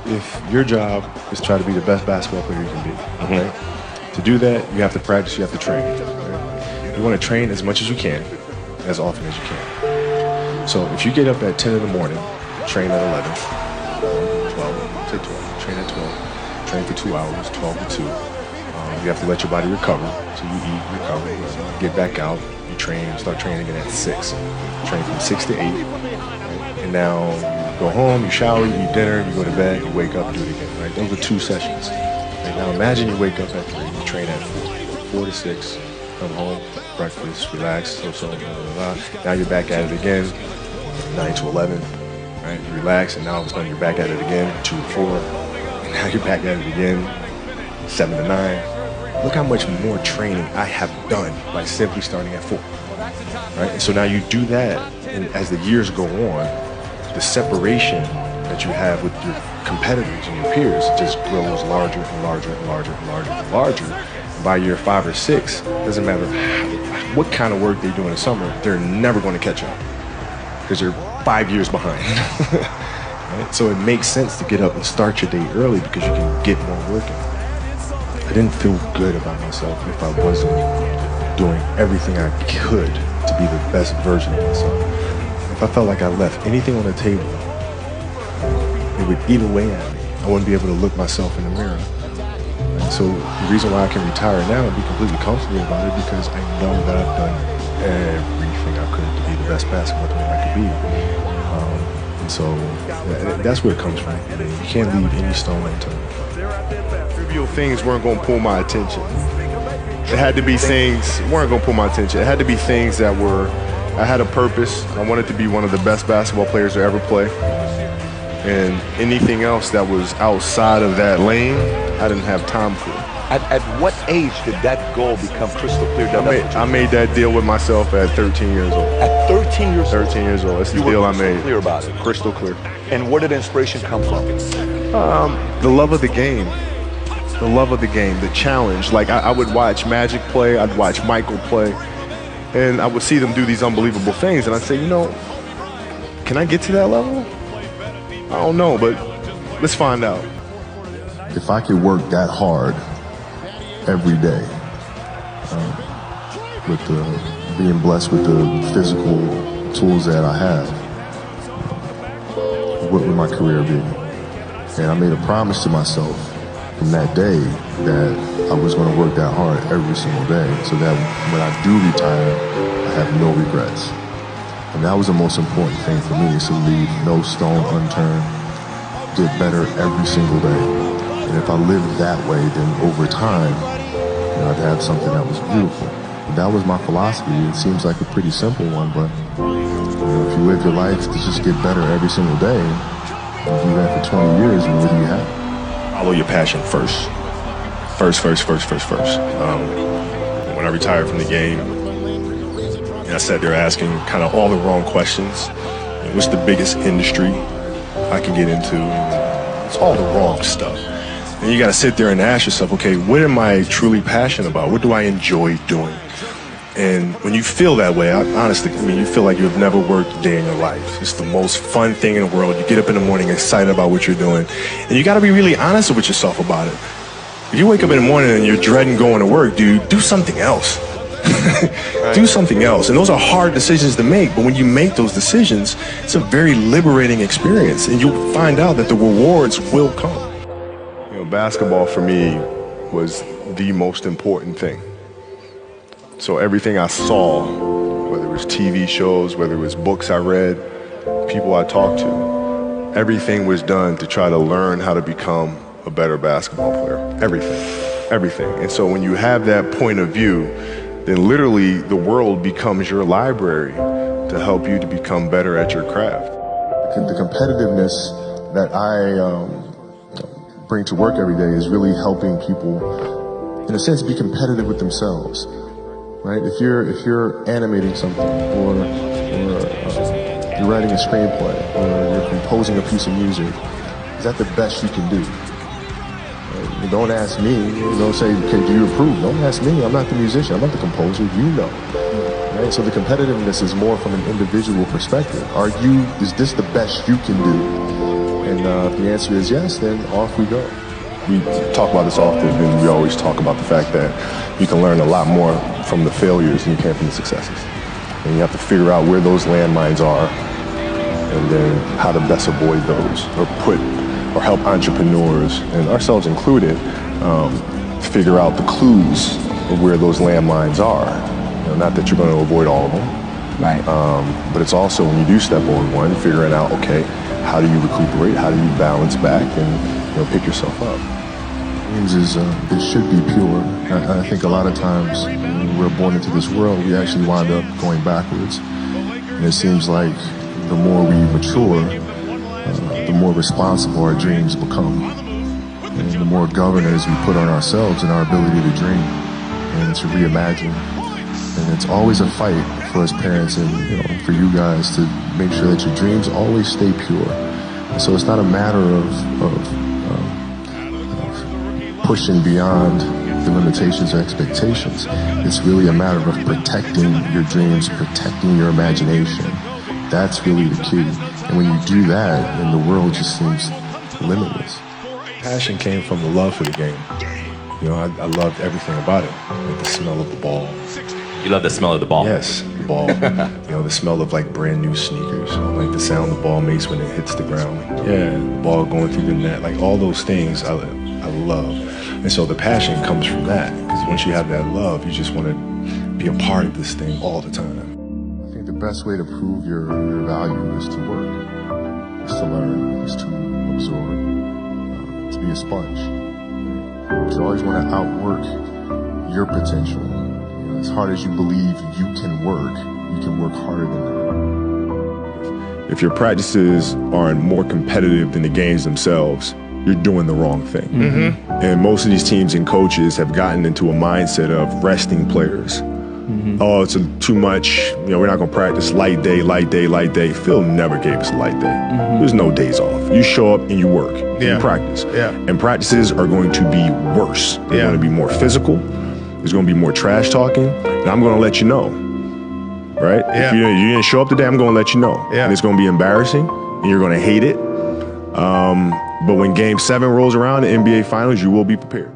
If your job is to try to be the best basketball player you can be, okay? To do that, you have to practice, you have to train. Right? You want to train as much as you can, as often as you can. So if you get up at 10 in the morning, train at 11, 12, say 12, train at 12, train for 2 hours, 12 to 2. You have to let your body recover. So you eat, recover, get back out, you train, start training again at 6. Train from 6 to 8. Right? And now you go home, you shower, you eat dinner, you go to bed, you wake up, do it again. Right? Those are 2 sessions. Right? Now imagine you wake up at 3, you train at 4 to 6, come home, breakfast, relax, blah, blah, blah. Now you're back at it again, 9 to 11. Right? You relax, and now all of a sudden you're back at it again, 2 to 4. And now you're back at it again, 7 to 9. Look how much more training I have done by simply starting at 4. Right? And so now you do that, and as the years go on, the separation that you have with your competitors and your peers just grows larger and larger and larger and larger and larger. And by year 5 or 6, doesn't matter what kind of work they do in the summer, they're never going to catch up because they're 5 years behind. Right? So it makes sense to get up and start your day early because you can get more work in. I didn't feel good about myself if I wasn't doing everything I could to be the best version of myself. If I felt like I left anything on the table, it would eat away at me. I wouldn't be able to look myself in the mirror. And so the reason why I can retire now and be completely comfortable about it because I know that I've done everything I could to be the best basketball player I could be. And so that's where it comes from. You can't leave any stone unturned. Trivial things weren't going to pull my attention. It had to be things weren't going to pull my attention. It had to be things that were, I had a purpose. I wanted to be one of the best basketball players to ever play. And anything else that was outside of that lane, I didn't have time for. At what age did that goal become crystal clear? I made that deal with myself at 13 years old. At 13 years old? 13 years old. That's the deal I made. Clear about it. Crystal clear. And where did inspiration come from? The love of the game. The love of the game, the challenge. Like I would watch Magic play, I'd watch Michael play, and I would see them do these unbelievable things, and I'd say, you know, can I get to that level? I don't know, but let's find out. If I could work that hard every day, with being blessed with the physical tools that I have, what would my career be? And I made a promise to myself from that day that I was going to work that hard every single day so that when I do retire, I have no regrets. And that was the most important thing for me, is to leave no stone unturned, get better every single day. And if I lived that way, then over time, I'd have something that was beautiful. But that was my philosophy. It seems like a pretty simple one, but if you live your life to just get better every single day, and do that for 20 years, what do you have? Follow your passion first. First. When I retired from the game, I sat there asking kind of all the wrong questions. What's the biggest industry I can get into? It's all the wrong stuff. And you got to sit there and ask yourself, okay, what am I truly passionate about? What do I enjoy doing? And when you feel that way, honestly, you feel like you've never worked a day in your life. It's the most fun thing in the world. You get up in the morning excited about what you're doing. And you got to be really honest with yourself about it. If you wake up in the morning and you're dreading going to work, dude, do something else. Do something else. And those are hard decisions to make. But when you make those decisions, it's a very liberating experience. And you'll find out that the rewards will come. Basketball for me was the most important thing. So everything I saw, whether it was TV shows, whether it was books I read, people I talked to, everything was done to try to learn how to become a better basketball player. Everything. And so when you have that point of view, then literally the world becomes your library to help you to become better at your craft. The competitiveness that I bring to work every day is really helping people, in a sense, be competitive with themselves. Right? If you're animating something, or you're writing a screenplay, or you're composing a piece of music, is that the best you can do? Right? Don't ask me. Don't say, okay, do you approve? Don't ask me. I'm not the musician. I'm not the composer. You know. right? So the competitiveness is more from an individual perspective. Is this the best you can do? And if the answer is yes, then off we go. We talk about this often, and we always talk about the fact that you can learn a lot more from the failures than you can from the successes. And you have to figure out where those landmines are, and then how to best avoid those, or help entrepreneurs, and ourselves included, figure out the clues of where those landmines are. Not that you're going to avoid all of them, Right. but it's also when you do step on one, figuring out, okay, how do you recuperate, how do you balance back, and pick yourself up. Dreams it should be pure. I think a lot of times when we're born into this world, we actually wind up going backwards. And it seems like the more we mature, the more responsible our dreams become. And the more governors we put on ourselves and our ability to dream and to reimagine. And it's always a fight for us parents and for you guys to make sure that your dreams always stay pure. And so it's not a matter of pushing beyond the limitations or expectations. It's really a matter of protecting your dreams, protecting your imagination. That's really the key. And when you do that, then the world just seems limitless. Passion came from the love for the game. I loved everything about it. Like the smell of the ball. You love the smell of the ball. Yes, the ball. The smell of like brand new sneakers. Like the sound the ball makes when it hits the ground. Yeah, the ball going through the net. Like all those things I love. And so the passion comes from that. Because once you have that love, you just want to be a part of this thing all the time. I think the best way to prove your value is to work, is to learn, is to absorb, to be a sponge. You always want to outwork your potential. As hard as you believe you can work harder than that. If your practices aren't more competitive than the games themselves, you're doing the wrong thing. Mm-hmm. And most of these teams and coaches have gotten into a mindset of resting players. Mm-hmm. Oh, it's too much. We're not going to practice light day. Phil never gave us a light day. Mm-hmm. There's no days off. You show up and you work. You practice. Yeah. And practices are going to be worse. They're going to be more physical. There's going to be more trash talking. And I'm going to let you know. Right? Yeah. If you didn't show up today, I'm going to let you know. Yeah. And it's going to be embarrassing. And you're going to hate it. But when Game 7 rolls around, the NBA Finals, you will be prepared.